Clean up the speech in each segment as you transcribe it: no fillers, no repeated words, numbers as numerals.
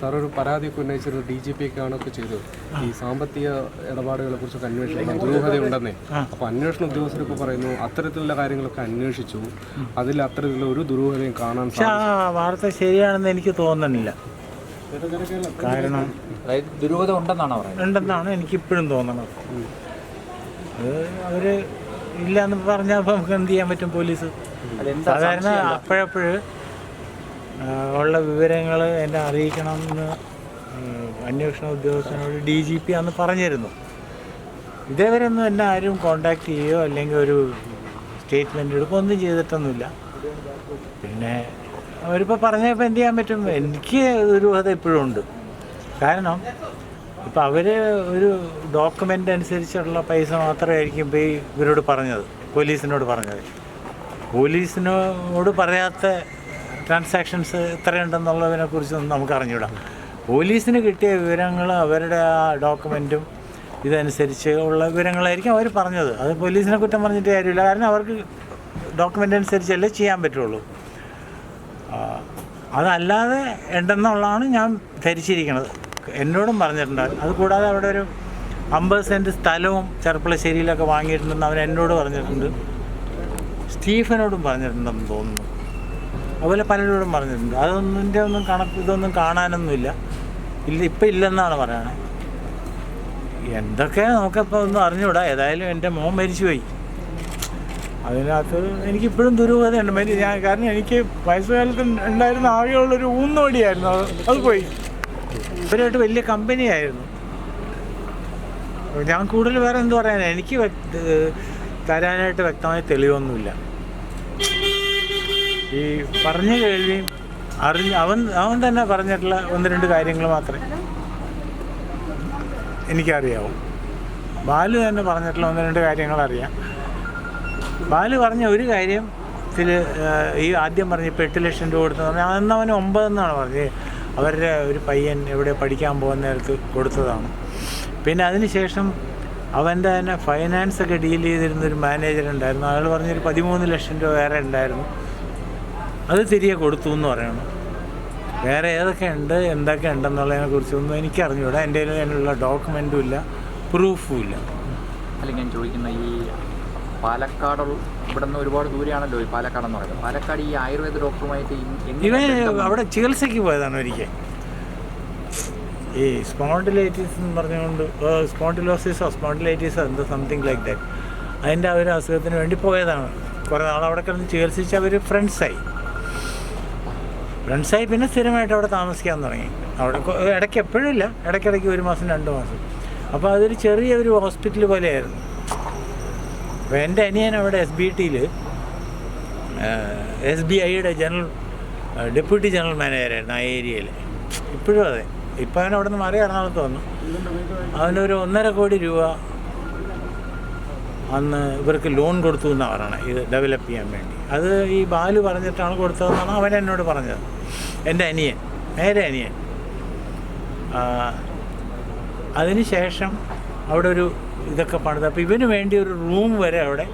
Sir ഒരു പരാതിയൊക്കെ ഉന്നയിച്ചൊരു DGP ഒക്കെ ചെയ്തു ഈ സാമ്പത്തിക ഇടപാടുകളെ കുറിച്ചൊക്കെ അന്വേഷിക്കണം, ദുരൂഹതയുണ്ടെന്നേ. അപ്പോൾ അന്വേഷണ ഉദ്യോഗസ്ഥരൊക്കെ പറയുന്നു അത്തരത്തിലുള്ള കാര്യങ്ങളൊക്കെ അന്വേഷിച്ചു, അതിൽ അത്തരത്തിലുള്ള ഒരു ദുരൂഹതയും കാണാൻ വാർത്ത ശരിയാണെന്ന് എനിക്ക് തോന്നുന്നില്ല. കാരണം ദുരൂഹത ഉണ്ടെന്നാണ് എനിക്കിപ്പോഴും തോന്നുന്നത്. അത് അവർ ഇല്ലയെന്ന് പറഞ്ഞാൽ നമുക്ക് എന്ത് ചെയ്യാൻ പറ്റും? പോലീസ് സാധാരണ അപ്പോഴപ്പോഴ് ഉള്ള വിവരങ്ങൾ എന്നെ അറിയിക്കണമെന്ന് അന്വേഷണ ഉദ്യോഗസ്ഥനോട് DGP അന്ന് പറഞ്ഞിരുന്നു. ഇതേവരെ ഒന്നും എന്നെ ആരും കോണ്ടാക്ട് ചെയ്യുകയോ അല്ലെങ്കിൽ ഒരു സ്റ്റേറ്റ്മെൻ്റ് എടുക്കുകയോ ഒന്നും ചെയ്തിട്ടൊന്നുമില്ല. പിന്നെ അവരിപ്പോൾ പറഞ്ഞപ്പോൾ എന്ത് ചെയ്യാൻ പറ്റും? എനിക്ക് ദുരൂഹത ഇപ്പോഴും ഉണ്ട്. കാരണം ഇപ്പോൾ അവർ ഒരു ഡോക്യുമെൻ്റ് അനുസരിച്ചുള്ള പൈസ മാത്രമായിരിക്കും ഇപ്പോൾ ഇവരോട് പറഞ്ഞത്, പോലീസിനോട് പറഞ്ഞത്. പോലീസിനോട് പറയാത്ത ട്രാൻസാക്ഷൻസ് എത്രയുണ്ടെന്നുള്ളതിനെക്കുറിച്ചൊന്നും നമുക്ക് അറിഞ്ഞുകൂടാ. പോലീസിന് കിട്ടിയ വിവരങ്ങൾ അവരുടെ ആ ഡോക്യുമെൻറ്റും ഇതനുസരിച്ച് ഉള്ള വിവരങ്ങളായിരിക്കും അവർ പറഞ്ഞത്. അത് പോലീസിനെ കുറ്റം പറഞ്ഞിട്ട് കാര്യമില്ല. കാരണം അവർക്ക് ഡോക്യുമെൻ്റ് അനുസരിച്ചല്ലേ ചെയ്യാൻ പറ്റുള്ളൂ. അതല്ലാതെ ഉണ്ടെന്നുള്ളതാണ് ഞാൻ ധരിച്ചിരിക്കുന്നത്. എന്നോടും പറഞ്ഞിട്ടുണ്ട്. അതുകൂടാതെ അവിടെ ഒരു 50 സെൻറ്റ് സ്ഥലവും ചെർപ്പളശ്ശേരിയിലൊക്കെ വാങ്ങിയിട്ടുണ്ടെന്ന് അവൻ എന്നോട് പറഞ്ഞിട്ടുണ്ട്. സ്റ്റീഫനോടും പറഞ്ഞിട്ടുണ്ടെന്ന് തോന്നുന്നു. അതുപോലെ പലരോടും പറഞ്ഞിട്ടുണ്ട്. ഒന്നും ഇതൊന്നും കാണാനൊന്നുമില്ല. ഇപ്പം ഇല്ലെന്നാണ് പറയണത്. എന്തൊക്കെ നമുക്കിപ്പോൾ ഒന്നും അറിഞ്ഞുകൂടാ. ഏതായാലും എൻ്റെ മോൻ മരിച്ചുപോയി. അതിനകത്ത് എനിക്കിപ്പോഴും ദുരൂഹതയുണ്ട്. കാരണം എനിക്ക് വയസ്സുകാലത്ത് ഉണ്ടായിരുന്ന ആകെയുള്ളൊരു ഊന്നുവടിയായിരുന്നു. അത് പോയി. ഇവരായിട്ട് വലിയ കമ്പനിയായിരുന്നു. ഞാൻ കൂടുതൽ വേറെ എന്ത് പറയാനാണ്? എനിക്ക് തരാനായിട്ട് വ്യക്തമായ തെളിവൊന്നുമില്ല. ഈ പറഞ്ഞ കേൾവിയും അവൻ തന്നെ പറഞ്ഞിട്ടുള്ള 1-2 കാര്യങ്ങൾ മാത്രമേ എനിക്കറിയാവൂ. ബാലു തന്നെ പറഞ്ഞിട്ടുള്ള 1-2 കാര്യങ്ങൾ അറിയാം. ബാലു പറഞ്ഞ ഒരു കാര്യത്തിൽ ഈ ആദ്യം പറഞ്ഞ് ഇപ്പോൾ 8 ലക്ഷം രൂപ കൊടുത്തെന്ന് പറഞ്ഞാൽ അന്ന് അവന് 9 എന്നാണ് പറഞ്ഞത്. അവരുടെ ഒരു പയ്യൻ എവിടെ പഠിക്കാൻ പോകുന്ന നേരത്ത് കൊടുത്തതാണ്. പിന്നെ അതിന് അവൻ്റെ തന്നെ ഫൈനാൻസൊക്കെ ഡീൽ ചെയ്തിരുന്നൊരു മാനേജർ ഉണ്ടായിരുന്നു. അയാൾ പറഞ്ഞൊരു 13 ലക്ഷം രൂപ വേറെ ഉണ്ടായിരുന്നു, അത് തിരികെ കൊടുത്തു എന്ന് പറയണം. വേറെ ഏതൊക്കെ ഉണ്ട് എന്തൊക്കെ ഉണ്ടെന്നുള്ളതിനെ കുറിച്ചൊന്നും എനിക്കറിഞ്ഞൂടാ. എൻ്റെ കയ്യിൽ അതിനുള്ള ഡോക്യുമെൻറ്റും ഇല്ല, പ്രൂഫും ഇല്ല. അല്ലെങ്കിൽ ഞാൻ ചോദിക്കുന്ന ഈ പാലക്കാട് ഇവിടെ നിന്ന് ഒരുപാട് ദൂരെയാണല്ലോ ഈ പാലക്കാടെന്ന് പറയുന്നത്. പാലക്കാട് ഈ ആയുർവേദ ഡോക്ടറുമായിട്ട് ഇവൻ അവിടെ ചികിത്സയ്ക്ക് പോയതാണ് ഒരിക്കൽ. ഈ സ്പോണ്ടിലൈറ്റിസ് എന്ന് പറഞ്ഞുകൊണ്ട് സ്പോണ്ടിലൈറ്റിസോ എന്തോ സംതിങ് ലൈക്ക് ദാറ്റ്, അതിൻ്റെ ഒരു അസുഖത്തിന് വേണ്ടി പോയതാണ്. കുറേ നാൾ അവിടെ കിടന്ന് ചികിത്സിച്ച് അവർ ഫ്രണ്ട്സായി. പിന്നെ സ്ഥിരമായിട്ട് അവിടെ താമസിക്കാൻ തുടങ്ങി. അവിടെ ഇടയ്ക്ക് എപ്പോഴും ഇല്ല, ഇടയ്ക്കിടയ്ക്ക് 1 മാസം 2 മാസം. അപ്പോൾ അതൊരു ചെറിയൊരു ഹോസ്പിറ്റൽ പോലെയായിരുന്നു. അപ്പോൾ എൻ്റെ അനിയൻ അവിടെ SBTയിൽ SBIയുടെ ഡെപ്യൂട്ടി ജനറൽ മാനേജറായിരുന്നു ആ ഏരിയയിൽ. ഇപ്പോഴും അതെ. ഇപ്പോൾ അവൻ അവിടെ നിന്ന് മാറി എറണാകുളത്ത് വന്നു. അവനൊരു 1.5 കോടി രൂപ അന്ന് ഇവർക്ക് ലോൺ കൊടുത്തു എന്നാണ് പറയണത്, ഇത് ഡെവലപ്പ് ചെയ്യാൻ വേണ്ടി. അത് ഈ ബാലു പറഞ്ഞിട്ടാണ് കൊടുത്തതെന്നാണ് അവൻ എന്നോട് പറഞ്ഞത്. എൻ്റെ അനിയൻ, നേരെ അനിയൻ. അതിന് ശേഷം അവിടെ ഒരു ഇതൊക്കെ പണിത്, അപ്പോൾ ഇവന് വേണ്ടി ഒരു റൂം വരെ അവിടെ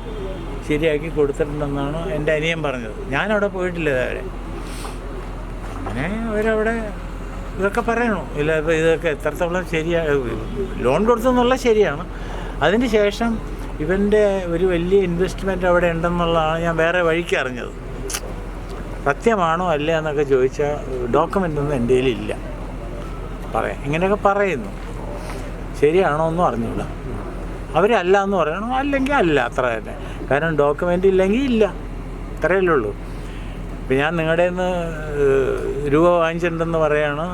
ശരിയാക്കി കൊടുത്തിട്ടുണ്ടെന്നാണ് എൻ്റെ അനിയൻ പറഞ്ഞത്. ഞാനവിടെ പോയിട്ടില്ല ഇതുവരെ. അങ്ങനെ അവരവിടെ ഇതൊക്കെ പറയണു. ഇല്ല ഇപ്പോൾ ഇതൊക്കെ എത്രത്തോളം ശരിയാണ്, ലോൺ കൊടുത്തെന്നുള്ള ശരിയാണ്. അതിന് ശേഷം ഇവൻ്റെ ഒരു വലിയ ഇൻവെസ്റ്റ്മെൻറ്റ് അവിടെ ഉണ്ടെന്നുള്ളതാണ് ഞാൻ വേറെ വഴിക്ക് അറിഞ്ഞത്. സത്യമാണോ അല്ല എന്നൊക്കെ ചോദിച്ചാൽ ഡോക്യുമെൻ്റൊന്നും എൻ്റെ കയ്യിലില്ല. ഇങ്ങനെയൊക്കെ പറയുന്നു. ശരിയാണോ ഒന്നും അറിഞ്ഞില്ല. അവരല്ല എന്ന് പറയണം, അല്ലെങ്കിൽ അല്ല, അത്ര തന്നെ. കാരണം ഡോക്യുമെൻ്റ് ഇല്ലെങ്കിൽ ഇല്ല, അത്രയല്ലേ ഉള്ളൂ. ഇപ്പം ഞാൻ നിങ്ങളുടെ നിന്ന് രൂപ വാങ്ങിച്ചിട്ടുണ്ടെന്ന് പറയുകയാണ്.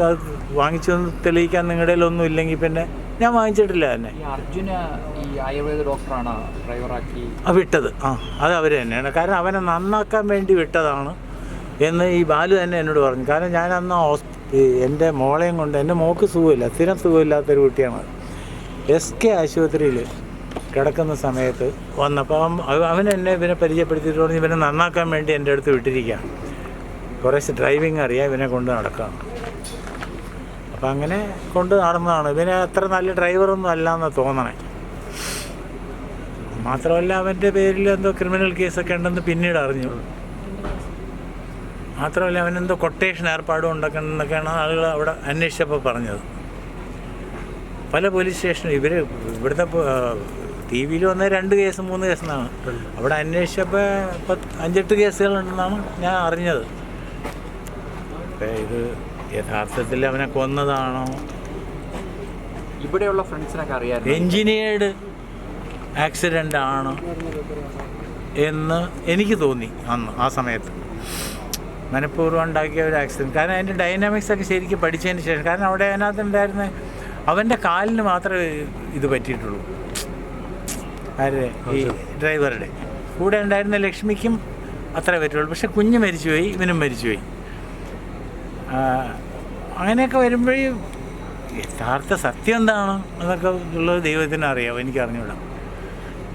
അത് വാങ്ങിച്ചൊന്ന് തെളിയിക്കാൻ നിങ്ങളുടെ കയ്യിലൊന്നും ഇല്ലെങ്കിൽ പിന്നെ ഞാൻ വാങ്ങിച്ചിട്ടില്ല തന്നെ. വിട്ടത് അത് അവർ തന്നെയാണ്. കാരണം അവനെ നന്നാക്കാൻ വേണ്ടി വിട്ടതാണ് എന്ന് ഈ ബാലു തന്നെ എന്നോട് പറഞ്ഞു. കാരണം ഞാൻ അന്ന് എൻ്റെ മോളെയും കൊണ്ട്, എൻ്റെ മോൾക്ക് സുഖമില്ല, സ്ഥിരം സുഖമില്ലാത്തൊരു കുട്ടിയാണ്. SK ആശുപത്രിയിൽ കിടക്കുന്ന സമയത്ത് വന്നപ്പോൾ അവൻ എന്നെ ഇവനെ പരിചയപ്പെടുത്തിയിട്ട് പറഞ്ഞ് ഇവനെ നന്നാക്കാൻ വേണ്ടി എൻ്റെ അടുത്ത് വിട്ടിരിക്കുകയാണ്. കുറേശ്ശെ ഡ്രൈവിങ് അറിയാം, ഇവനെ കൊണ്ട് നടക്കാം. അപ്പം അങ്ങനെ കൊണ്ട് നടന്നതാണ്. ഇവനെ അത്ര നല്ല ഡ്രൈവറൊന്നും അല്ല എന്നാണ് തോന്നണേ. മാത്രമല്ല അവൻ്റെ പേരിൽ എന്തോ ക്രിമിനൽ കേസൊക്കെ ഉണ്ടെന്ന് പിന്നീട് അറിഞ്ഞു. മാത്രമല്ല അവനെന്തോ കൊട്ടേഷൻ ഏർപ്പാടും ഉണ്ടാക്കണമെന്നൊക്കെയാണ് ആളുകൾ അവിടെ അന്വേഷിച്ചപ്പോൾ പറഞ്ഞത്. പല പോലീസ് സ്റ്റേഷനും ഇവിടുത്തെ ടി വിയിൽ വന്ന 2 കേസ് 3 കേസെന്നാണ്. അവിടെ അന്വേഷിച്ചപ്പോൾ 5-8 കേസുകളുണ്ടെന്നാണ് ഞാൻ അറിഞ്ഞത്. അപ്പം ഇത് യഥാർത്ഥത്തിൽ അവനെ കൊന്നതാണോ, ഇവിടെയുള്ള ഫ്രണ്ട്സിനൊക്കെ അറിയാം എൻജിനീയർഡ് ആക്സിഡൻ്റ് ആണ് എന്ന് എനിക്ക് തോന്നി അന്ന് ആ സമയത്ത്. മനഃപൂർവ്വം ഉണ്ടാക്കിയ ഒരു ആക്സിഡൻറ്റ്. കാരണം അതിൻ്റെ ഡൈനാമിക്സ് ഒക്കെ ശരിക്കും പഠിച്ചതിന് ശേഷം, കാരണം അവിടെ അതിനകത്ത് ഉണ്ടായിരുന്ന അവൻ്റെ കാലിന് മാത്രമേ ഇത് പറ്റിയിട്ടുള്ളൂ. ആരുടെ? ഈ ഡ്രൈവറുടെ കൂടെ ഉണ്ടായിരുന്ന ലക്ഷ്മിക്കും അത്രേ പറ്റുള്ളൂ. പക്ഷെ കുഞ്ഞ് മരിച്ചുപോയി, ഇവനും മരിച്ചുപോയി. അങ്ങനെയൊക്കെ വരുമ്പോഴേ യഥാർത്ഥ സത്യം എന്താണ് എന്നൊക്കെ ഉള്ളത് ദൈവത്തിന് അറിയാം, എനിക്ക് അറിഞ്ഞൂടാ.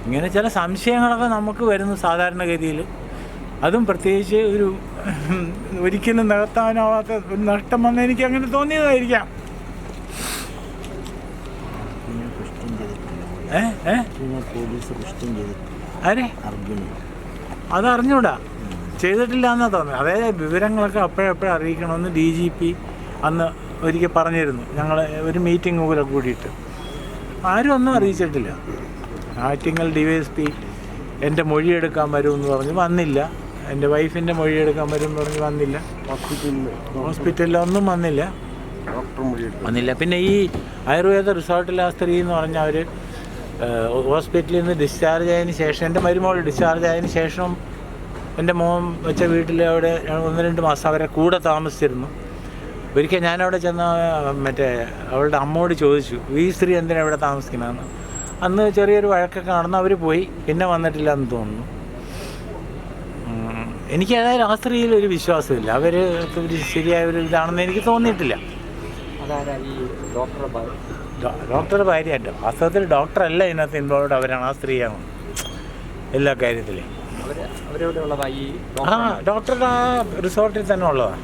ഇങ്ങനെ ചില സംശയങ്ങളൊക്കെ നമുക്ക് വരുന്നു സാധാരണഗതിയിൽ. അതും പ്രത്യേകിച്ച് ഒരിക്കലും നികത്താനാവാത്ത ഒരു നഷ്ടം വന്ന് എനിക്ക് അങ്ങനെ തോന്നിയതായിരിക്കാം. ആരെ? അതറിഞ്ഞൂടാ, ചെയ്തിട്ടില്ല എന്നാ തോന്നുന്നത്. അതായത് വിവരങ്ങളൊക്കെ അപ്പോഴപ്പോഴും അറിയിക്കണമെന്ന് DGP അന്ന് ഒരിക്കൽ പറഞ്ഞിരുന്നു. ഞങ്ങൾ ഒരു മീറ്റിംഗ് പോലെ കൂടിയിട്ട് ആരും ഒന്നും അറിയിച്ചിട്ടില്ല. ആറ്റിങ്ങൽ DYSP എൻ്റെ മൊഴിയെടുക്കാൻ വരുമെന്ന് പറഞ്ഞ് വന്നില്ല. എൻ്റെ വൈഫിൻ്റെ മൊഴിയെടുക്കാൻ വരുമെന്ന് പറഞ്ഞ് വന്നില്ല. ഹോസ്പിറ്റലിലൊന്നും വന്നില്ല. പിന്നെ ഈ ആയുർവേദ റിസോർട്ടിലെ ആ സ്ത്രീ എന്ന് പറഞ്ഞാൽ അവർ ഹോസ്പിറ്റലിൽ നിന്ന് ഡിസ്ചാർജ് ആയതിന് ശേഷം, എൻ്റെ മരുമോൾ ഡിസ്ചാർജ് ആയതിന് ശേഷം എൻ്റെ മോൻ വെച്ച വീട്ടിൽ അവിടെ 1-2 മാസം അവരെ കൂടെ താമസിച്ചിരുന്നു. ഒരിക്കൽ ഞാനവിടെ ചെന്ന് അവളുടെ അമ്മോട് ചോദിച്ചു, ഈ സ്ത്രീ എന്തിനാണ് ഇവിടെ താമസിക്കണമെന്ന്. അന്ന് ചെറിയൊരു വഴക്കൊക്കെ നടന്ന് അവർ പോയി, പിന്നെ വന്നിട്ടില്ല എന്ന് തോന്നുന്നു. എനിക്ക് അതായത് ആ സ്ത്രീയിൽ ഒരു വിശ്വാസമില്ല. അവർ ശരിയായ ഒരു ഇതാണെന്ന് എനിക്ക് തോന്നിയിട്ടില്ല. ഡോക്ടറുടെ ഭാര്യയല്ല, വാസ്തവത്തിൽ ഡോക്ടറല്ല ഇതിനകത്ത് ഇൻവോൾവ്, അവരാണ്, ആ സ്ത്രീയാണ് എല്ലാ കാര്യത്തിലും. ഡോക്ടറുടെ ആ റിസോർട്ടിൽ തന്നെ ഉള്ളതാണ്.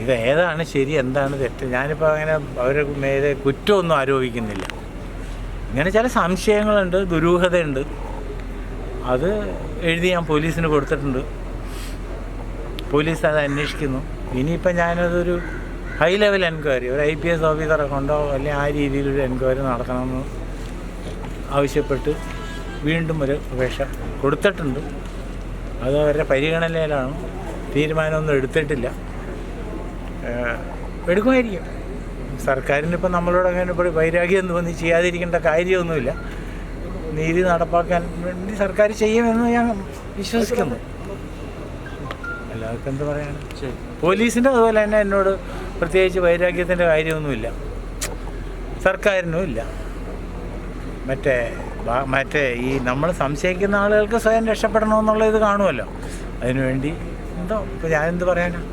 ഇത് ഏതാണ് ശരി, എന്താണ് തെറ്റ്, ഞാനിപ്പോൾ അങ്ങനെ അവരെ മേലെ കുറ്റമൊന്നും ആരോപിക്കുന്നില്ല. ഇങ്ങനെ ചില സംശയങ്ങളുണ്ട്, ദുരൂഹതയുണ്ട്. അത് എഴുതി ഞാൻ പോലീസിന് കൊടുത്തിട്ടുണ്ട്. പോലീസ് അത് അന്വേഷിക്കുന്നു. ഇനിയിപ്പോൾ ഞാനതൊരു ഹൈ ലെവൽ എൻക്വയറി, ഒരു IPS ഓഫീസറെ കൊണ്ടോ അല്ലെങ്കിൽ ആ രീതിയിലൊരു എൻക്വയറി നടത്തണമെന്ന് ആവശ്യപ്പെട്ട് വീണ്ടും ഒരു അപേക്ഷ കൊടുത്തിട്ടുണ്ട്. അത് അവരുടെ പരിഗണനയിലാണ്. തീരുമാനമൊന്നും എടുത്തിട്ടില്ല. എടുക്കുമായിരിക്കും. സർക്കാരിനിപ്പോൾ നമ്മളോട് അങ്ങനെ വൈരാഗ്യം തോന്നി ചെയ്യാതിരിക്കേണ്ട കാര്യമൊന്നുമില്ല. നീതി നടപ്പാക്കാൻ വേണ്ടി സർക്കാർ ചെയ്യുമെന്ന് ഞാൻ വിശ്വസിക്കുന്നു. എല്ലാവർക്കും എന്ത് പറയാനാണ്. പോലീസിൻ്റെ അതുപോലെ തന്നെ എന്നോട് പ്രത്യേകിച്ച് വൈരാഗ്യത്തിൻ്റെ കാര്യമൊന്നുമില്ല, സർക്കാരിനും ഇല്ല. മറ്റേ ഈ നമ്മൾ സംശയിക്കുന്ന ആളുകൾക്ക് സ്വയം രക്ഷപ്പെടണമെന്നുള്ള ഇത് കാണുമല്ലോ. അതിനുവേണ്ടി എന്തോ ഇപ്പോൾ ഞാനെന്ത് പറയാനാണ്.